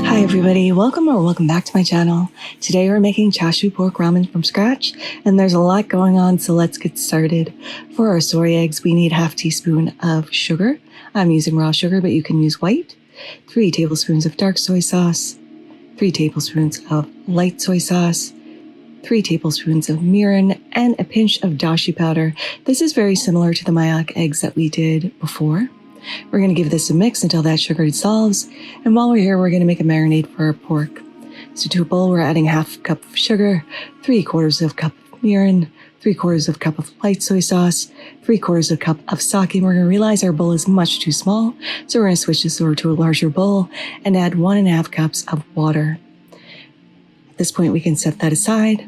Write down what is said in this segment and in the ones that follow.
Hi everybody, welcome back to my channel. Today we're making Chashu Pork Ramen from scratch, and there's a lot going on, so let's get started. For our soy eggs, we need half teaspoon of sugar. I'm using raw sugar, but you can use white. 3 tablespoons of dark soy sauce. 3 tablespoons of light soy sauce. 3 tablespoons of mirin, and a pinch of dashi powder. This is very similar to the mayak eggs that we did before. We're going to give this a mix until that sugar dissolves, and while we're here, we're going to make a marinade for our pork. So to a bowl, we're adding half a cup of sugar, 3/4 of a cup of mirin, 3/4 of a cup of light soy sauce, 3/4 of a cup of sake. We're going to realize our bowl is much too small, so we're going to switch this over to a larger bowl and add 1.5 cups of water. At this point, we can set that aside.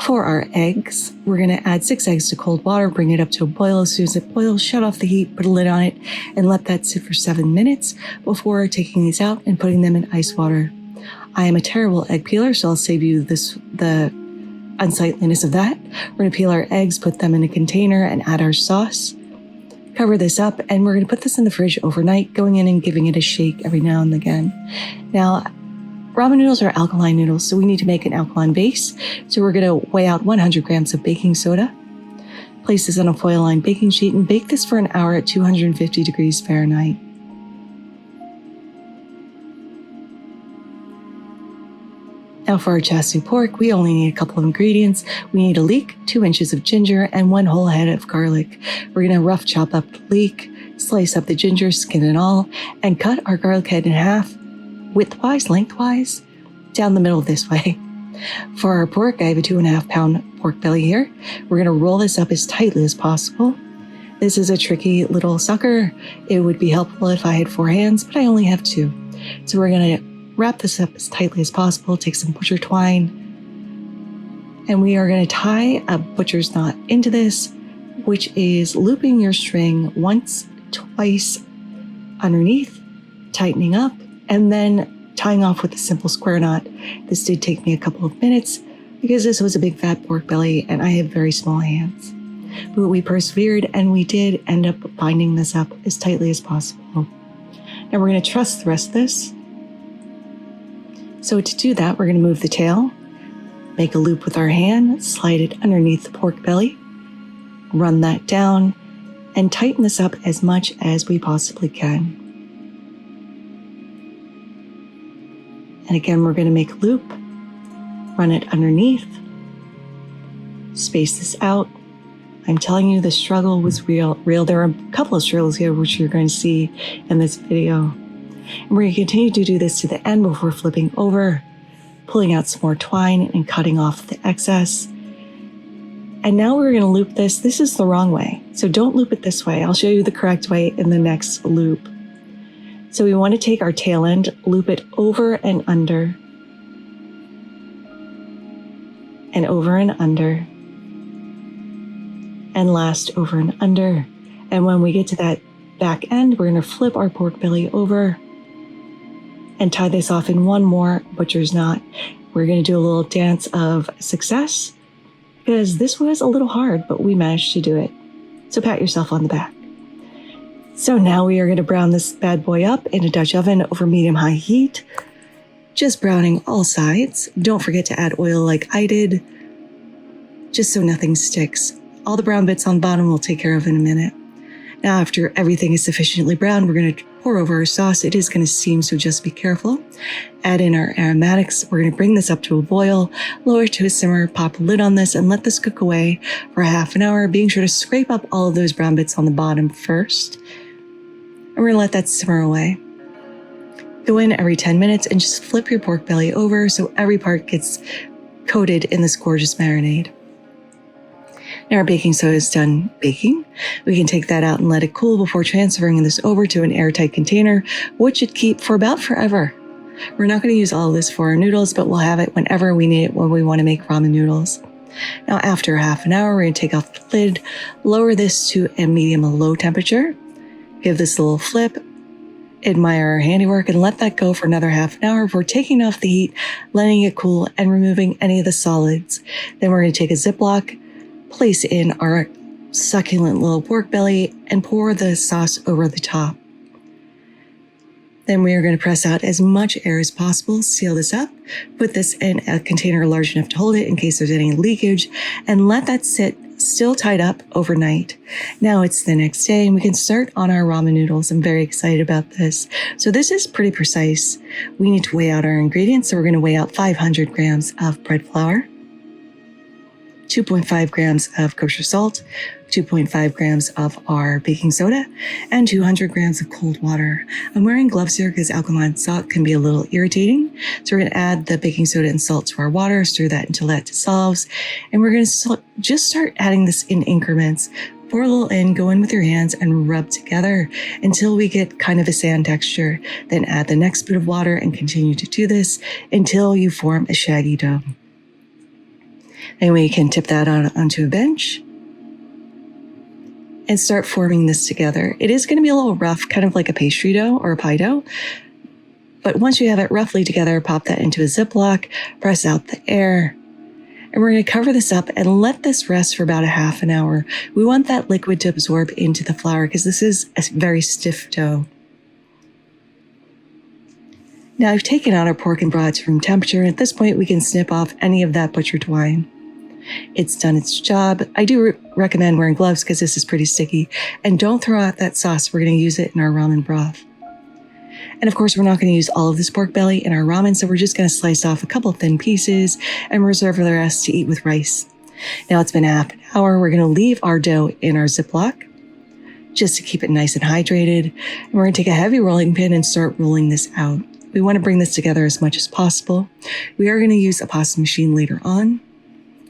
For our eggs, we're going to add 6 eggs to cold water, bring it up to a boil. As soon as it boils, shut off the heat, put a lid on it, and let that sit for 7 minutes before taking these out and putting them in ice water. I am a terrible egg peeler, so I'll save you the unsightliness of that. We're going to peel our eggs, put them in a container, and add our sauce. Cover this up, and we're going to put this in the fridge overnight, going in and giving it a shake every now and again. Now, ramen noodles are alkaline noodles, so we need to make an alkaline base. So we're going to weigh out 100 grams of baking soda, place this on a foil-lined baking sheet, and bake this for an hour at 250 degrees Fahrenheit. Now for our chashu pork, we only need a couple of ingredients. We need a leek, 2 inches of ginger, and 1 whole head of garlic. We're going to rough chop up the leek, slice up the ginger, skin and all, and cut our garlic head in half, widthwise, lengthwise, down the middle this way. For our pork, I have a 2.5 pound pork belly here. We're going to roll this up as tightly as possible. This is a tricky little sucker. It would be helpful if I had 4 hands, but I only have 2. So we're going to wrap this up as tightly as possible, take some butcher twine, and we are going to tie a butcher's knot into this, which is looping your string once, twice underneath, tightening up, and then tying off with a simple square knot. This did take me a couple of minutes because this was a big fat pork belly and I have very small hands. But we persevered and we did end up binding this up as tightly as possible. Now we're going to truss the rest of this. So to do that, we're going to move the tail, make a loop with our hand, slide it underneath the pork belly, run that down, and tighten this up as much as we possibly can. And again, we're going to make a loop, run it underneath, space this out. I'm telling you, the struggle was real. There are a couple of struggles here, which you're going to see in this video. And we're going to continue to do this to the end before flipping over, pulling out some more twine and cutting off the excess. And now we're going to loop this. This is the wrong way, so don't loop it this way. I'll show you the correct way in the next loop. So we want to take our tail end, loop it over and under, and over and under, and last over and under. And when we get to that back end, we're going to flip our pork belly over and tie this off in one more butcher's knot. We're going to do a little dance of success because this was a little hard, but we managed to do it. So pat yourself on the back. So now we are going to brown this bad boy up in a Dutch oven over medium-high heat, just browning all sides. Don't forget to add oil like I did, just so nothing sticks. All the brown bits on the bottom we'll take care of in a minute. Now, after everything is sufficiently browned, we're going to pour over our sauce. It is going to steam, so just be careful. Add in our aromatics. We're going to bring this up to a boil, lower it to a simmer, pop a lid on this, and let this cook away for half an hour, being sure to scrape up all of those brown bits on the bottom first. And we're going to let that simmer away. Go in every 10 minutes and just flip your pork belly over so every part gets coated in this gorgeous marinade. Now our baking soda is done baking. We can take that out and let it cool before transferring this over to an airtight container, which should keep for about forever. We're not going to use all of this for our noodles, but we'll have it whenever we need it when we want to make ramen noodles. Now after half an hour, we're going to take off the lid, lower this to a medium or low temperature, give this a little flip, admire our handiwork and let that go for another half an hour before taking off the heat, letting it cool, and removing any of the solids. Then we're going to take a Ziploc, place in our succulent little pork belly, and pour the sauce over the top. Then we are going to press out as much air as possible, seal this up, put this in a container large enough to hold it in case there's any leakage, and let that sit still tied up overnight. Now it's the next day and we can start on our ramen noodles. I'm very excited about this. So this is pretty precise. We need to weigh out our ingredients. So we're going to weigh out 500 grams of bread flour, 2.5 grams of kosher salt, 2.5 grams of our baking soda, and 200 grams of cold water. I'm wearing gloves here because alkaline salt can be a little irritating. So we're going to add the baking soda and salt to our water, stir that until that dissolves. And we're going to just start adding this in increments. Pour a little in, go in with your hands and rub together until we get kind of a sand texture. Then add the next bit of water and continue to do this until you form a shaggy dough. And we can tip that onto a bench and start forming this together. It is going to be a little rough, kind of like a pastry dough or a pie dough. But once you have it roughly together, pop that into a Ziploc, press out the air, and we're going to cover this up and let this rest for about a half an hour. We want that liquid to absorb into the flour because this is a very stiff dough. Now I've taken out our pork and broth to room temperature. At this point, we can snip off any of that butcher twine. It's done its job. I do recommend wearing gloves because this is pretty sticky. And don't throw out that sauce. We're going to use it in our ramen broth. And of course, we're not going to use all of this pork belly in our ramen, so we're just going to slice off a couple thin pieces and reserve the rest to eat with rice. Now it's been half an hour. We're going to leave our dough in our Ziploc just to keep it nice and hydrated. And we're going to take a heavy rolling pin and start rolling this out. We want to bring this together as much as possible. We are going to use a pasta machine later on.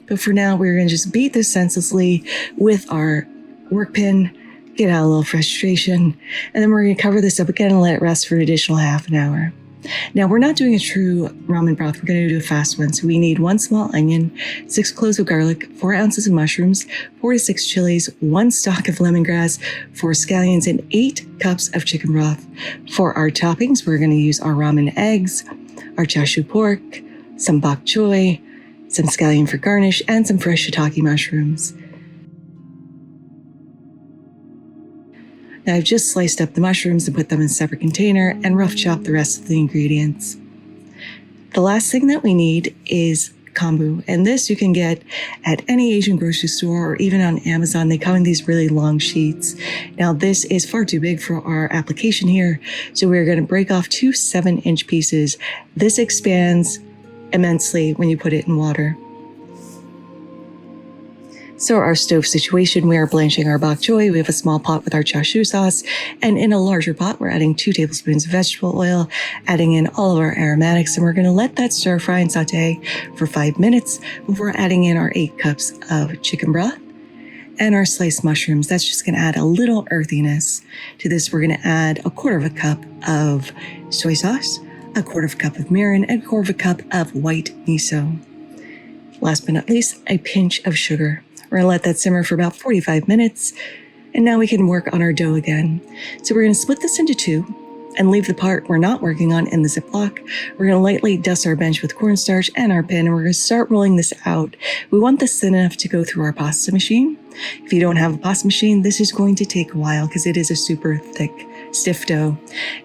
But for now, we're going to just beat this senselessly with our work pin, get out a little frustration, and then we're going to cover this up again and let it rest for an additional half an hour. Now, we're not doing a true ramen broth. We're going to do a fast one. So we need 1 small onion, 6 cloves of garlic, 4 ounces of mushrooms, 4 to 6 chilies, 1 stalk of lemongrass, 4 scallions, and 8 cups of chicken broth. For our toppings, we're going to use our ramen eggs, our chashu pork, some bok choy, some scallion for garnish, and some fresh shiitake mushrooms. Now I've just sliced up the mushrooms and put them in a separate container and rough chopped the rest of the ingredients. The last thing that we need is kombu, and this you can get at any Asian grocery store or even on Amazon. They come in these really long sheets. Now this is far too big for our application here, so we're going to break off 2 7-inch pieces. This expands immensely when you put it in water. So our stove situation, we are blanching our bok choy. We have a small pot with our chashu sauce, and in a larger pot, we're adding 2 tablespoons of vegetable oil, adding in all of our aromatics, and we're going to let that stir fry and saute for 5 minutes before adding in our 8 cups of chicken broth and our sliced mushrooms. That's just going to add a little earthiness to this. We're going to add a 1/4 cup of soy sauce, a 1/4 cup of mirin, and a 1/4 cup of white miso. Last but not least, a pinch of sugar. We're going to let that simmer for about 45 minutes, and now we can work on our dough again. So we're going to split this into 2 and leave the part we're not working on in the Ziploc. We're going to lightly dust our bench with cornstarch and our pin, and we're going to start rolling this out. We want this thin enough to go through our pasta machine. If you don't have a pasta machine, this is going to take a while because it is a super thick, stiff dough.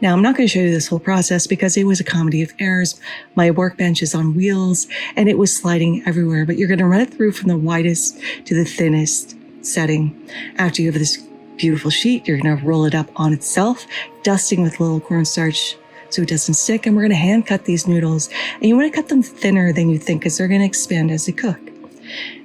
Now, I'm not going to show you this whole process because it was a comedy of errors. My workbench is on wheels and it was sliding everywhere, but you're going to run it through from the widest to the thinnest setting. After you have this beautiful sheet, you're going to roll it up on itself, dusting with a little cornstarch so it doesn't stick. And we're going to hand cut these noodles. And you want to cut them thinner than you think because they're going to expand as they cook.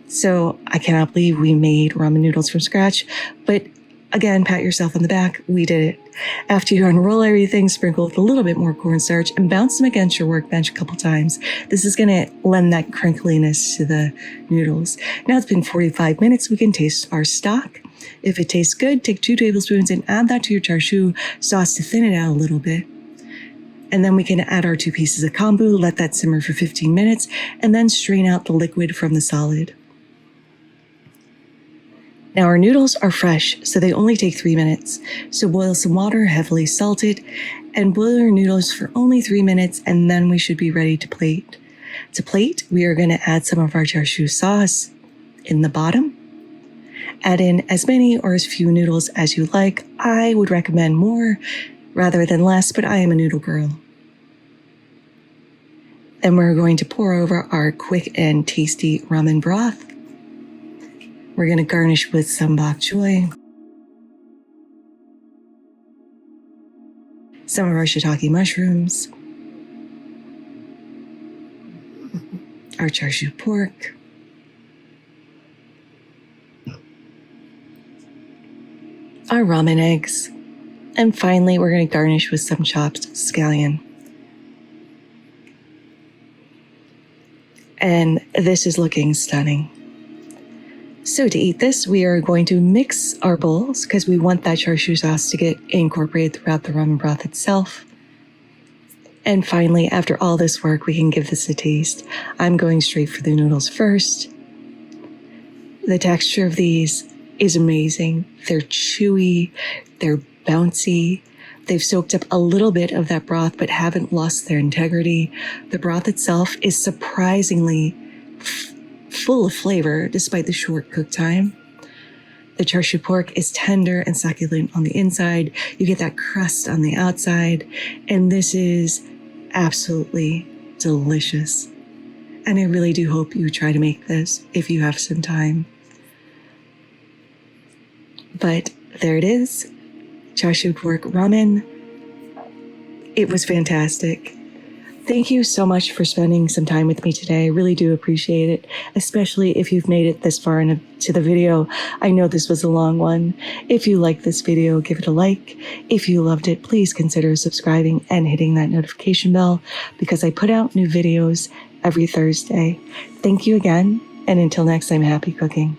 So I cannot believe we made ramen noodles from scratch, but again, pat yourself on the back. We did it. After you unroll everything, sprinkle with a little bit more cornstarch and bounce them against your workbench a couple times. This is going to lend that crinkliness to the noodles. Now it's been 45 minutes. We can taste our stock. If it tastes good, take 2 tablespoons and add that to your chashu sauce to thin it out a little bit. And then we can add our 2 pieces of kombu, let that simmer for 15 minutes, and then strain out the liquid from the solid. Now our noodles are fresh, so they only take 3 minutes. So boil some water, heavily salt it, and boil your noodles for only 3 minutes, and then we should be ready to plate. To plate, we are going to add some of our chashu sauce in the bottom. Add in as many or as few noodles as you like. I would recommend more rather than less, but I am a noodle girl. Then we're going to pour over our quick and tasty ramen broth. We're going to garnish with some bok choy, some of our shiitake mushrooms, our chashu pork, our ramen eggs, and finally we're going to garnish with some chopped scallion. And this is looking stunning. So to eat this, we are going to mix our bowls because we want that chashu sauce to get incorporated throughout the ramen broth itself. And finally, after all this work, we can give this a taste. I'm going straight for the noodles first. The texture of these is amazing. They're chewy, they're bouncy. They've soaked up a little bit of that broth, but haven't lost their integrity. The broth itself is surprisingly full of flavor, despite the short cook time. The chashu pork is tender and succulent on the inside. You get that crust on the outside, and this is absolutely delicious. And I really do hope you try to make this if you have some time. But there it is. Chashu Pork Ramen. It was fantastic. Thank you so much for spending some time with me today. I really do appreciate it, especially if you've made it this far into the video. I know this was a long one. If you liked this video, give it a like. If you loved it, please consider subscribing and hitting that notification bell because I put out new videos every Thursday. Thank you again, and until next time, happy cooking.